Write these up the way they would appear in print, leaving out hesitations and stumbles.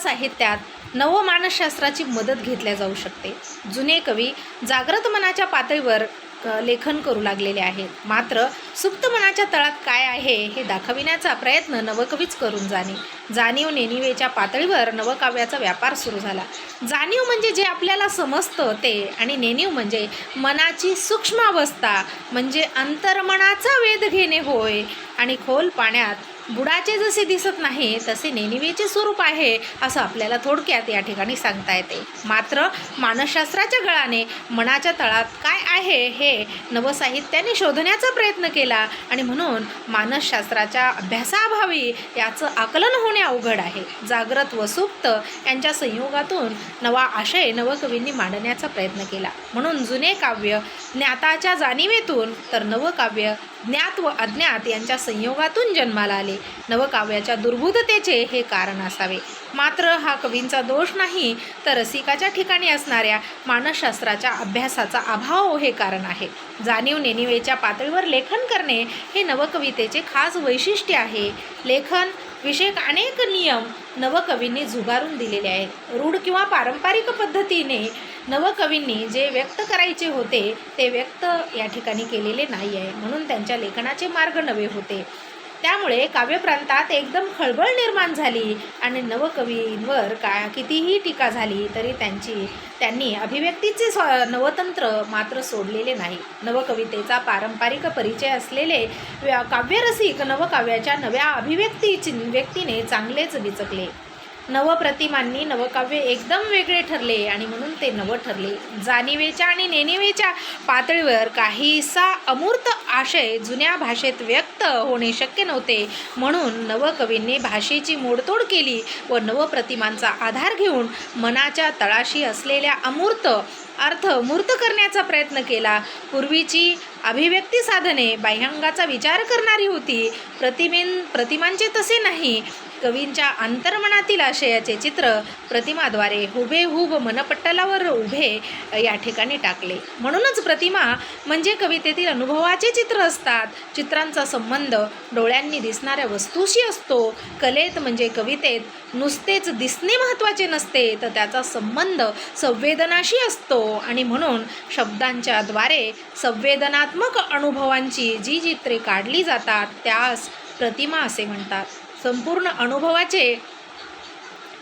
नवसाहित्यात नवमानसशास्त्राची मदत घेतल्या जाऊ शकते. जुने कवी जागृत मनाच्या पातळीवर लेखन करू लागलेले आहेत. मात्र सुप्त मनाच्या तळात काय आहे हे दाखविण्याचा प्रयत्न नवकवीच करून जाणीव नेणिवेच्या पातळीवर नवकाव्याचा व्यापार सुरू झाला. जाणीव म्हणजे जे आपल्याला समजतं ते, आणि नेणीव म्हणजे मनाची सूक्ष्म अवस्था, म्हणजे अंतर्मनाचा वेध घेणे होय. आणि खोल पाण्यात बुडाचे जसे दिसत नाही तसे नेणिवेचे स्वरूप आहे, असं आपल्याला थोडक्यात या ठिकाणी सांगता येते. मात्र मानसशास्त्राच्या गळाने मनाच्या तळात काय आहे हे नवसाहित्याने शोधण्याचा प्रयत्न केला, आणि म्हणून मानसशास्त्राच्या अभ्यासाअभावी याचं आकलन होणे अवघड आहे. जागृत व सुप्त यांच्या संयोगातून नवा आशय नवकवींनी मांडण्याचा प्रयत्न केला. म्हणून जुने काव्य ज्ञाताच्या जाणीवेतून, तर नवकाव्य ज्ञात व अज्ञात यांच्या संयोगातून जन्माला आले. नवकाव्याच्या दुर्बोधतेचे हे कारण असावे. मात्र हा कवींचा दोष नाही, तर रसिकाच्या ठिकाणी असणाऱ्या मानसशास्त्राच्या अभ्यासाचा अभाव हे कारण आहे. जाणीव नेणिवेच्या पातळीवर लेखन करणे हे नवकवितेचे खास वैशिष्ट्य आहे. लेखन विषयक अनेक नियम नवकवींनी झुगारून दिलेले आहेत. रूढ किंवा पारंपरिक पद्धतीने नवकवींनी जे व्यक्त करायचे होते ते व्यक्त या ठिकाणी केलेले नाही आहे. म्हणून त्यांच्या लेखनाचे मार्ग नवे होते. त्यामुळे काव्यप्रांतात एकदम खळबळ निर्माण झाली, आणि नवकवींवर कितीही टीका झाली तरी त्यांनी अभिव्यक्तीचे नवतंत्र मात्र सोडलेले नाही. नवकवितेचा पारंपरिक परिचय असलेले काव्यरसिक नवकाव्याच्या नव्या व्यक्तीने चांगलेच बिचकले. नवप्रतिमांनी नवकाव्य एकदम वेगळे ठरले, आणि म्हणून ते नव ठरले. जाणीवेच्या आणि नेणिवेच्या पातळीवर काहीसा अमूर्त आशय जुन्या भाषेत व्यक्त होणे शक्य नव्हते. म्हणून नवकवींनी भाषेची मोडतोड केली व नवप्रतिमांचा आधार घेऊन मनाच्या तळाशी असलेल्या अमूर्त अर्थ मूर्त करण्याचा प्रयत्न केला. पूर्वीची अभिव्यक्ती साधने बाह्यांगाचा विचार करणारी होती. प्रतिमांचे तसे नाही. कवींच्या अंतर्मनातील आशयाचे चित्र प्रतिमाद्वारे हुबेहूब मनपटलावर उभे या ठिकाणी टाकले. म्हणूनच प्रतिमा म्हणजे कवितेतील अनुभवाचे चित्र असतात. चित्रांचा संबंध डोळ्यांनी दिसणाऱ्या वस्तूशी असतो. कलेत म्हणजे कवितेत नुसतेच दिसणे महत्त्वाचे नसते, तर त्याचा संबंध संवेदनाशी असतो. आणि म्हणून शब्दांच्या द्वारे संवेदनात्मक अनुभवांची जी चित्रे काढली जातात त्यास प्रतिमा असे म्हणतात. संपूर्ण अनुभवाचे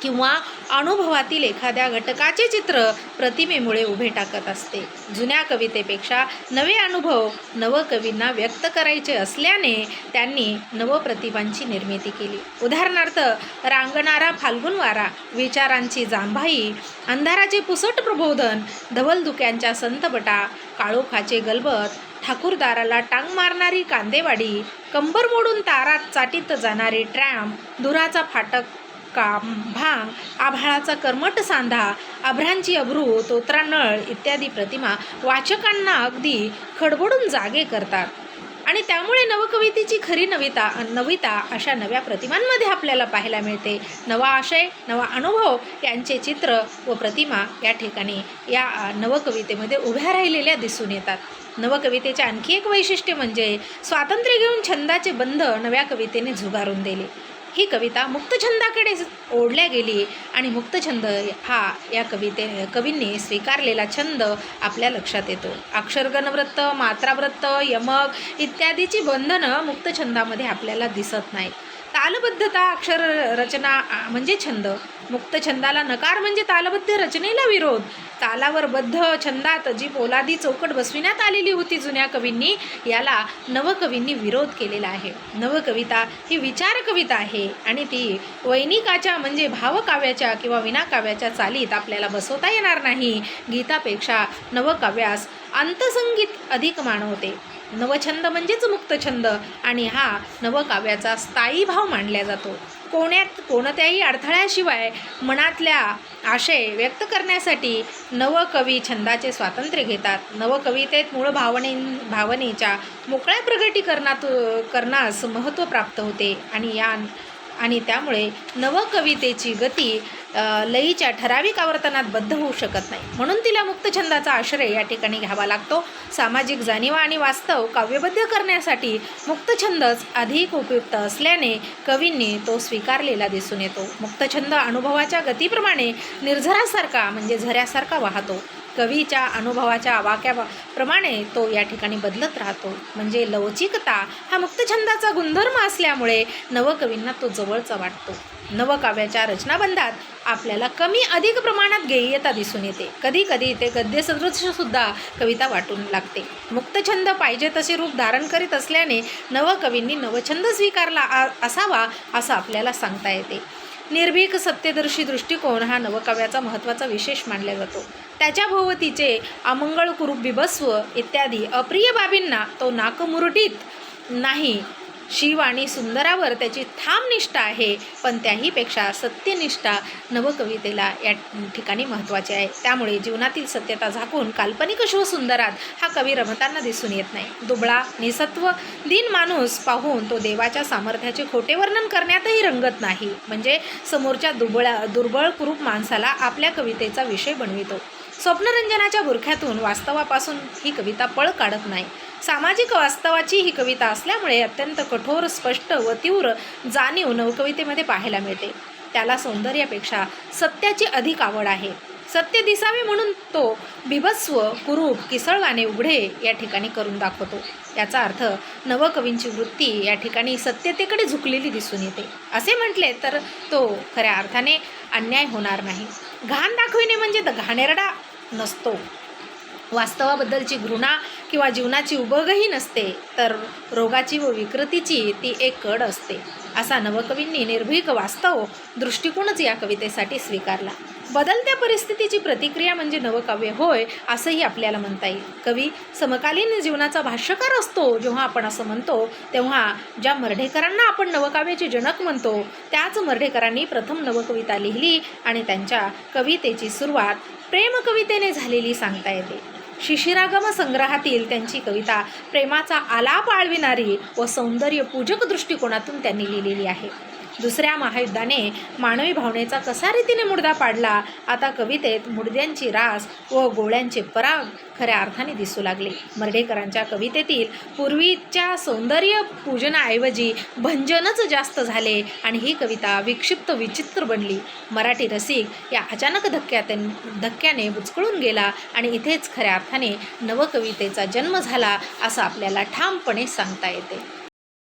किंवा अनुभवातील एखाद्या घटकाचे चित्र प्रतिमेमुळे उभे टाकत असते. जुन्या कवितेपेक्षा नवे अनुभव नवकवींना व्यक्त करायचे असल्याने त्यांनी नवप्रतिभांची निर्मिती केली. उदाहरणार्थ, रांगणारा फाल्गुन वारा, विचारांची जांभाई, अंधाराचे पुसट प्रबोधन, धवलधुक्यांच्या संतबटा, काळोखाचे गलबत, ठाकूरदाराला टांग मारणारी कांदेवाडी, कंबर मोडून तारात चाटीत जाणारी ट्रॅम, धुराचा फाटक भांग, आभाळाचा कर्मट सांधा, अभ्रांची अभ्रू, तोत्रा नळ इत्यादी प्रतिमा वाचकांना अगदी खडबडून जागे करतात. आणि त्यामुळे नवकवितेची खरी नविता अशा नव्या प्रतिमांमध्ये आपल्याला पाहायला मिळते. नवा आशय, नवा अनुभव यांचे चित्र व प्रतिमा या ठिकाणी या नवकवितेमध्ये उभ्या राहिलेल्या दिसून येतात. नवकवितेचे आणखी एक वैशिष्ट्य म्हणजे स्वातंत्र्य घेऊन छंदाचे बंध नव्या कवितेने झुगारून दिले. ही कविता मुक्तछंदाकडे ओढल्या गेली, आणि मुक्तछंद हा या कवींनी स्वीकारलेला छंद आपल्या लक्षात येतो. अक्षरगणवृत्त, मात्रावृत्त, यमक इत्यादीची बंधनं मुक्तछंदामध्ये आपल्याला दिसत नाहीत. तालबद्धता अक्षर रचना म्हणजे छंद. मुक्तछंदाला नकार म्हणजे तालबद्ध रचनेला विरोध. तालावर बद्ध छंदात जी पोलादी चौकट बसविण्यात आलेली होती जुन्या कवींनी, याला नवकवींनी विरोध केलेला आहे. नवकविता ही विचार कविता आहे, आणि ती वैनिकाच्या म्हणजे भावकाव्याच्या किंवा विनाकाव्याच्या चालीत आपल्याला बसवता येणार नाही. गीतापेक्षा नवकाव्यास अंतसंगीत अधिक मानवते. नवछंद म्हणजेच मुक्तछंद, आणि हा नवकाव्याचा स्थायी भाव मानला जातो. कोणत्याही अडथळ्याशिवाय मनातल्या आशय व्यक्त करण्यासाठी नवकवी छंदाचे स्वातंत्र्य घेतात. नवकवितेत मूळ भावनेच्या मोकळ्या प्रगटीकरणास महत्त्व प्राप्त होते, आणि आणि त्यामुळे नवकवितेची गती लयीच्या ठराविक आवर्तनात बद्ध होऊ शकत नाही. म्हणून तिला मुक्तछंदाचा आश्रय या ठिकाणी घ्यावा लागतो. सामाजिक जाणीवा आणि वास्तव काव्यबद्ध करण्यासाठी मुक्तछंदच अधिक उपयुक्त असल्याने कवींनी तो स्वीकारलेला दिसून येतो. मुक्तछंद अनुभवाच्या गतीप्रमाणे निर्झरासारखा म्हणजे झऱ्यासारखा वाहतो. कवीच्या अनुभवाच्या आवाक्याप्रमाणे तो या ठिकाणी बदलत राहतो. म्हणजे लवचिकता हा मुक्तछंदाचा गुणधर्म असल्यामुळे नवकवींना तो जवळचा वाटतो. नवकाव्याच्या रचनाबंधात आपल्याला कमी अधिक प्रमाणात गेय्यता दिसून येते. कधी कधी ते गद्यसदृशसुद्धा कविता वाटून लागते. मुक्तछंद पाहिजे तसे रूप धारण करीत असल्याने नवकवींनी नवछंद स्वीकारला असावा असं आपल्याला सांगता येते. निर्भीक सत्यदर्शी दृष्टिकोन हा नवकाव्याचा महत्त्वाचा विशेष मानला जातो. त्याच्या भोवतीचे अमंगळ कुरूप बिभस्व इत्यादी अप्रिय बाबींना तो नाकमुरटीत नाही. शिव आणि सुंदरावर त्याची ठाम निष्ठा आहे, पण त्याहीपेक्षा सत्यनिष्ठा नवकवितेला या ठिकाणी महत्त्वाची आहे. त्यामुळे जीवनातील सत्यता झाकून काल्पनिक शिवसुंदरात हा कवी रमताना दिसून येत नाही. दुबळा निसत्व दीन माणूस पाहून तो देवाच्या सामर्थ्याचे खोटे वर्णन करण्यातही रंगत नाही. म्हणजे समोरच्या दुर्बळ कुरूप माणसाला आपल्या कवितेचा विषय बनवितो. स्वप्नरंजनाच्या बुरख्यातून वास्तवापासून ही कविता पळ काढत नाही. सामाजिक वास्तवाची ही कविता असल्यामुळे अत्यंत कठोर, स्पष्ट व तीव्र जाणीव नवकवितेमध्ये पाहायला मिळते. त्याला सौंदर्यापेक्षा सत्याची अधिक आवड आहे. सत्य दिसावे म्हणून तो बिभत्स्व, कुरूप, किसळवाणे उघडे या ठिकाणी करून दाखवतो. याचा अर्थ नवकवींची वृत्ती या ठिकाणी सत्यतेकडे झुकलेली दिसून येते. असे म्हटले तर तो खऱ्या अर्थाने अन्याय होणार नाही. घाण दाखविणे म्हणजे घाणेरडा नसतो. वास्तवाबद्दलची घृणा किंवा जीवनाची उबगही नसते, तर रोगाची व विकृतीची ती एक कड असते. असा नवकवींनी निर्भीक वास्तव दृष्टिकोनच या कवितेसाठी स्वीकारला. बदलत्या परिस्थितीची प्रतिक्रिया म्हणजे नवकाव्य होय असंही आपल्याला म्हणता येईल. कवी समकालीन जीवनाचा भाष्यकार असतो. जेव्हा आपण असं म्हणतो तेव्हा ज्या मर्ढेकरांना आपण नवकाव्याचे जनक म्हणतो त्याच मर्ढेकरांनी प्रथम नवकविता लिहिली आणि त्यांच्या कवितेची सुरुवात प्रेमकवितेने झालेली सांगता येते. शिशिरागम संग्रहातील त्यांची कविता प्रेमाचा आलाप आळविणारी व सौंदर्यपूजक दृष्टिकोनातून त्यांनी लिहिलेली आहे. दुसऱ्या महायुद्धाने मानवी भावनेचा कसा रीतीने मुडदा पाडला, आता कवितेत मुडद्यांची रास व गोळ्यांचे पराग खऱ्या अर्थाने दिसू लागले. मर्ढेकरांच्या कवितेतील पूर्वीच्या सौंदर्य पूजनाऐवजी भंजनच जास्त झाले आणि ही कविता विक्षिप्त विचित्र बनली. मराठी रसिक या अचानक धक्क्याने बुचकळून गेला आणि इथेच खऱ्या अर्थाने नवकवितेचा जन्म झाला असं आपल्याला ठामपणे सांगता येते.